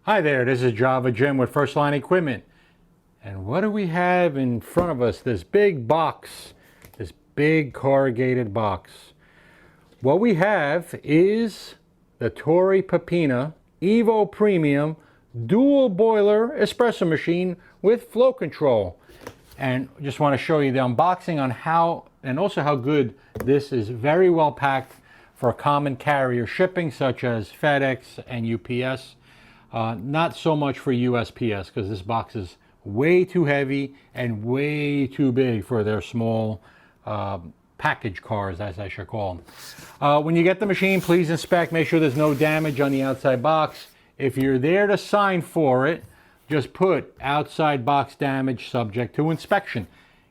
Hi there, this is Java Jim with First Line Equipment. And what do we have in front of us? This big box, this big corrugated box. What we have is the Torre Peppina Evo Premium dual boiler espresso machine with flow control. And just want to show you the unboxing on how, and also how good this is. Very well packed for common carrier shipping such as FedEx and UPS. Not so much for USPS because this box is way too heavy and way too big for their small package cars, as I should call them. When you get the machine, please inspect, make sure there's no damage on the outside box. If you're there to sign for it, just put outside box damage subject to inspection.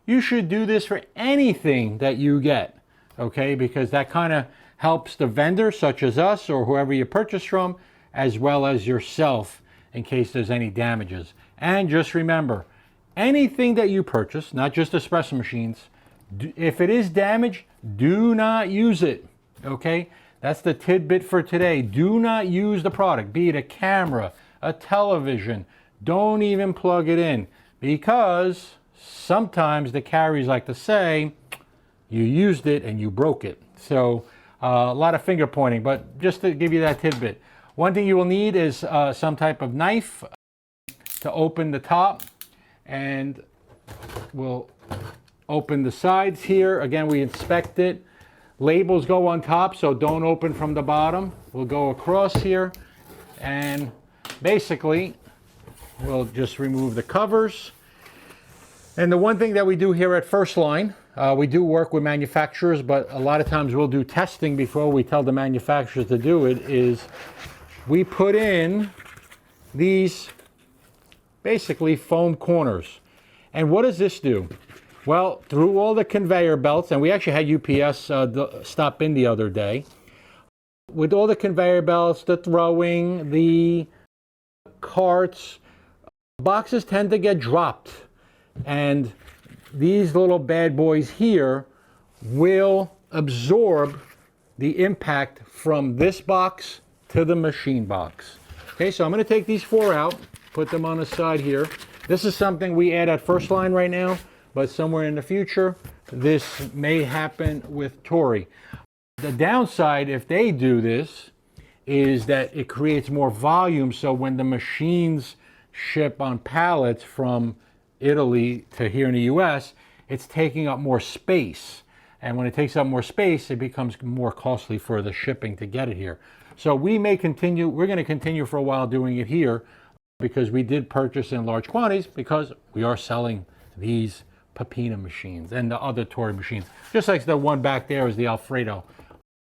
You should do this for anything that you get, okay? Because that kind of helps the vendor, such as us or whoever you purchase from, as well as yourself in case there's any damages. And just remember, anything that you purchase, not just espresso machines, if it is damaged, do not use it, okay? That's the tidbit for today. Do not use the product, be it a camera, a television. Don't even plug it in, because sometimes the carriers like to say, you used it and you broke it. So a lot of finger pointing, but just to give you that tidbit. One thing you will need is some type of knife to open the top, and we'll open the sides here. Again, we inspect it. Labels go on top, so don't open from the bottom. We'll go across here, and basically we'll just remove the covers. And the one thing that we do here at First Line, we do work with manufacturers, but a lot of times we'll do testing before we tell the manufacturers to do it, is we put in these basically foam corners. And what does this do? Well, through all the conveyor belts, and we actually had UPS stop in the other day, with all the conveyor belts, the throwing, the carts, boxes tend to get dropped. And these little bad boys here will absorb the impact from this box to the machine box. Okay, so I'm going to take these four out, put them on the side here. This is something we add at First Line right now, but somewhere in the future, this may happen with Torre. The downside, if they do this, is that it creates more volume, so when the machines ship on pallets from Italy to here in the US, it's taking up more space. And when it takes up more space, it becomes more costly for the shipping to get it here. So we may continue, we're going to continue for a while doing it here, because we did purchase in large quantities, because we are selling these Peppina machines and the other Torre machines. Just like the one back there is the Alfredo.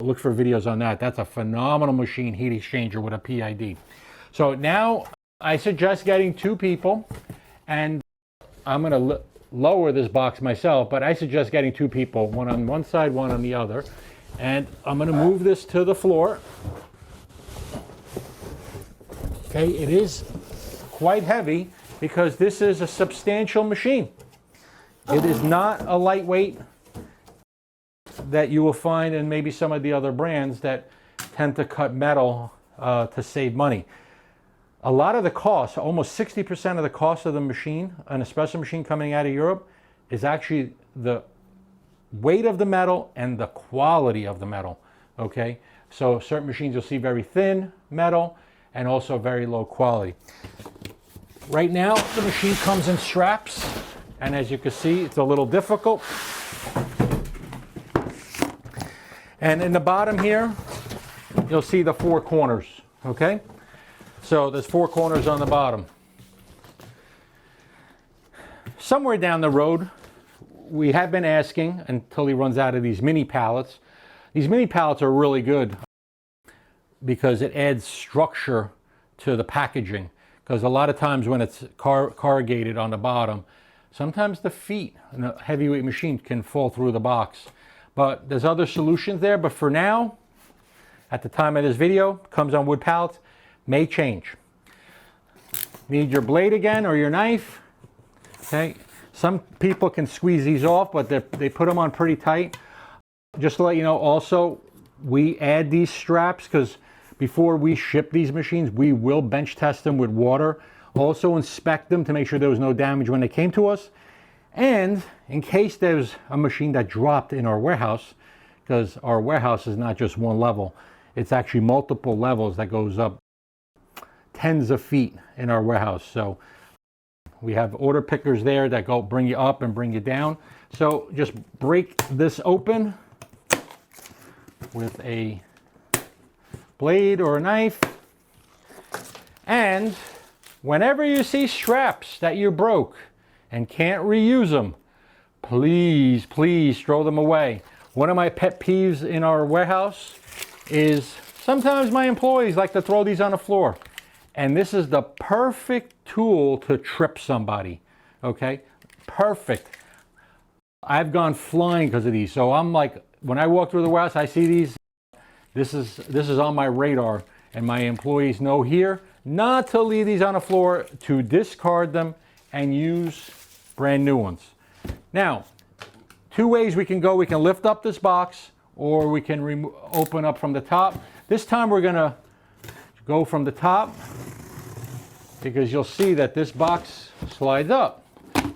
Look for videos on that. That's a phenomenal machine, heat exchanger with a PID. So now I suggest getting two people, and I'm going to lower this box myself, but I suggest getting two people, one on one side, one on the other. And I'm going to move this to the floor. Okay, it is quite heavy because this is a substantial machine. It is not a lightweight that you will find in maybe some of the other brands that tend to cut metal to save money. A lot of the cost, almost 60% of the cost of the machine, an espresso machine coming out of Europe, is actually the weight of the metal and the quality of the metal, okay? So certain machines you'll see very thin metal and also very low quality. Right now, the machine comes in straps, and as you can see, it's a little difficult. And in the bottom here, you'll see the four corners, okay? So there's four corners on the bottom. Somewhere down the road, we have been asking until he runs out of these mini pallets. These mini pallets are really good because it adds structure to the packaging. Because a lot of times when it's corrugated on the bottom, sometimes the feet in a heavyweight machine can fall through the box. But there's other solutions there. But for now, at the time of this video, comes on wood pallets. May change. Need your blade again or your knife. Okay. Some people can squeeze these off, but they put them on pretty tight. Just to let you know, also, we add these straps because before we ship these machines, we will bench test them with water. Also inspect them to make sure there was no damage when they came to us. And in case there's a machine that dropped in our warehouse, because our warehouse is not just one level, it's actually multiple levels that goes up tens of feet in our warehouse. So we have order pickers there that go bring you up and bring you down. So just break this open with a blade or a knife. And whenever you see straps that you broke and can't reuse them, please, please throw them away. One of my pet peeves in our warehouse is sometimes my employees like to throw these on the floor. And this is the perfect tool to trip somebody, okay? Perfect. I've gone flying because of these. So I'm like, when I walk through the warehouse, I see these. This is on my radar. And my employees know here not to leave these on the floor, to discard them and use brand new ones. Now, two ways we can go. We can lift up this box, or we can open up from the top. This time we're gonna go from the top, because you'll see that this box slides up.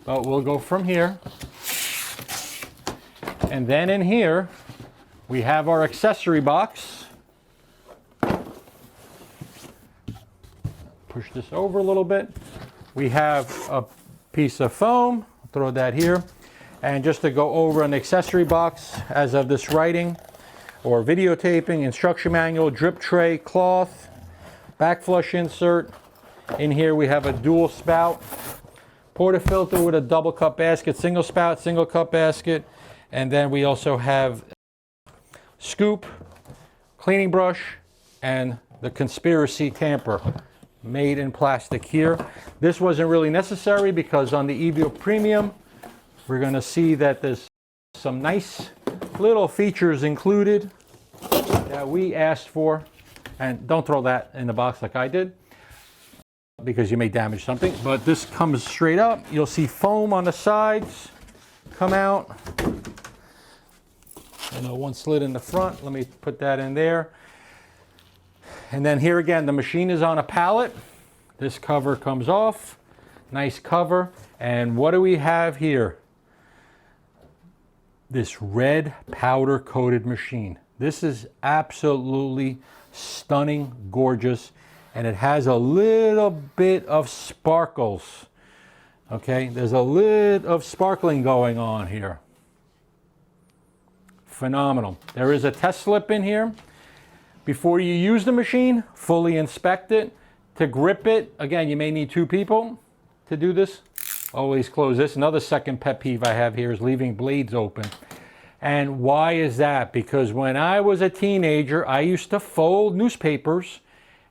But we'll go from here. And then in here, we have our accessory box. Push this over a little bit. We have a piece of foam. I'll throw that here. And just to go over an accessory box as of this writing or videotaping, instruction manual, drip tray, cloth, back flush insert. In here we have a dual spout, portafilter with a double cup basket, single spout, single cup basket. And then we also have scoop, cleaning brush, and the conspiracy tamper made in plastic here. This wasn't really necessary because on the Evo Premium, we're going to see that there's some nice little features included that we asked for. And don't throw that in the box like I did, because you may damage something. But this comes straight up. You'll see foam on the sides come out. And one slit in the front. Let me put that in there. And then here again, the machine is on a pallet. This cover comes off. Nice cover. And what do we have here? This red powder coated machine. This is absolutely stunning, gorgeous, and it has a little bit of sparkles. Okay, there's a little of sparkling going on here. Phenomenal. There is a test slip in here. Before you use the machine, fully inspect it. To grip it, again, you may need two people to do this. Always close this. Another second pet peeve I have here is leaving blades open. And why is that? Because when I was a teenager, I used to fold newspapers,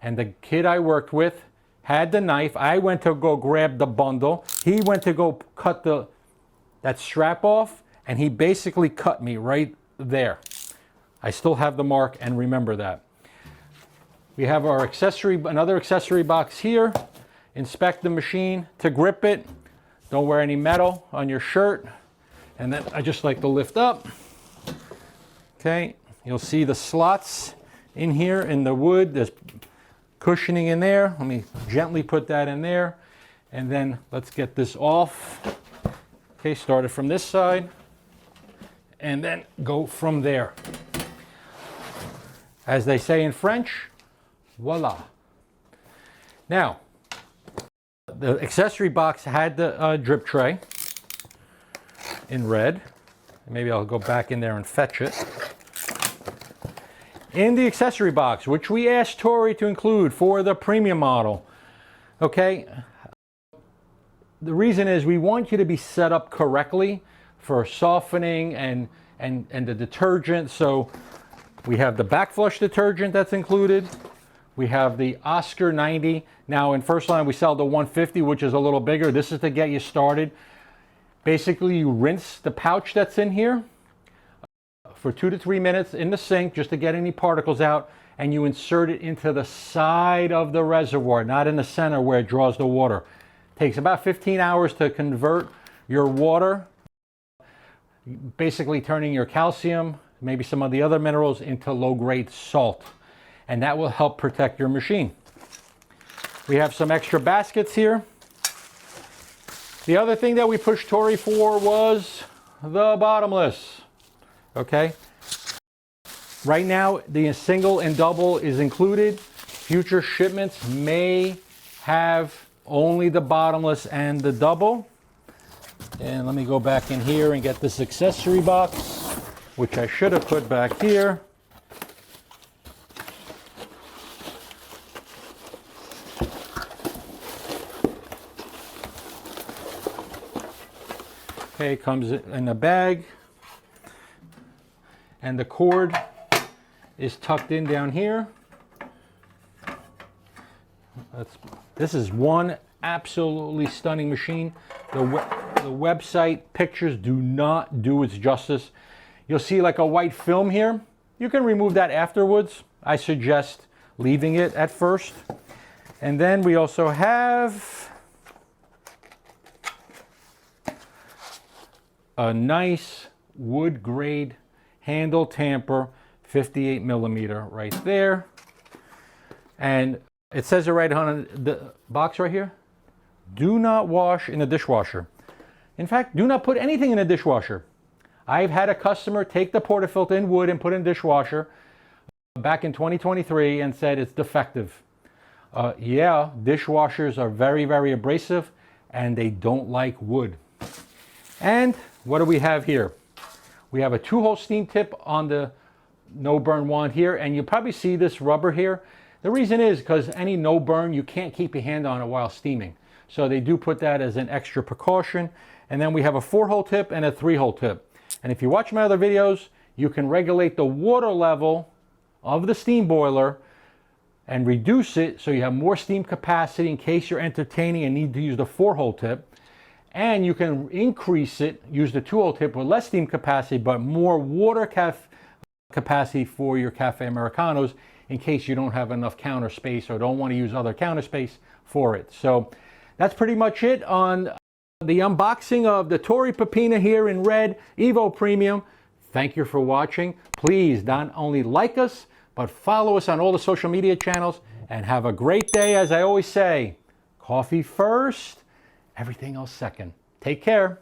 and the kid I worked with had the knife. I went to go grab the bundle. He went to go cut that strap off, and he basically cut me right there. I still have the mark and remember that. We have our another accessory box here. Inspect the machine. To grip it, don't wear any metal on your shirt. And then I just like to lift up. Okay, you'll see the slots in here in the wood. There's cushioning in there. Let me gently put that in there. And then let's get this off. Okay, start it from this side. And then go from there. As they say in French, voila. Now, the accessory box had the drip tray in red. Maybe I'll go back in there and fetch it. In the accessory box, which we asked Torre to include for the premium model, okay, the reason is we want you to be set up correctly for softening and the detergent. So we have the back flush detergent that's included. We have the Oscar 90. Now in First Line we sell the 150, which is a little bigger. This is to get you started. Basically you rinse the pouch that's in here for 2 to 3 minutes in the sink just to get any particles out, and you insert it into the side of the reservoir, not in the center where it draws the water. It takes about 15 hours to convert your water, basically turning your calcium, maybe some of the other minerals, into low-grade salt. and that will help protect your machine. We have some extra baskets here. The other thing that we pushed Torre for was the bottomless. Okay. Right now, the single and double is included. Future shipments may have only the bottomless and the double. And let me go back in here and get this accessory box, which I should have put back here. Okay, it comes in a bag. And the cord is tucked in down here. This is one absolutely stunning machine. The website pictures do not do its justice. You'll see like a white film here. You can remove that afterwards. I suggest leaving it at first. And then we also have a nice wood grade handle tamper, 58 millimeter right there. And it says it right on the box right here. Do not wash in the dishwasher. In fact, do not put anything in the dishwasher. I've had a customer take the portafilter in wood and put it in dishwasher back in 2023 and said it's defective. Yeah, dishwashers are very, very abrasive and they don't like wood. And what do we have here? We have a 2-hole steam tip on the no burn wand here, and you'll probably see this rubber here. The reason is because any no burn, you can't keep your hand on it while steaming. So they do put that as an extra precaution. And then we have a 4-hole tip and a 3-hole tip. And if you watch my other videos, you can regulate the water level of the steam boiler and reduce it so you have more steam capacity in case you're entertaining and need to use the 4-hole tip. And you can increase it, use the 2-hole tip with less steam capacity, but more water capacity for your Cafe Americanos in case you don't have enough counter space or don't want to use other counter space for it. So that's pretty much it on the unboxing of the Torre Peppina here in red Evo Premium. Thank you for watching. Please not only like us, but follow us on all the social media channels, and have a great day. As I always say, coffee first, everything else second. Take care.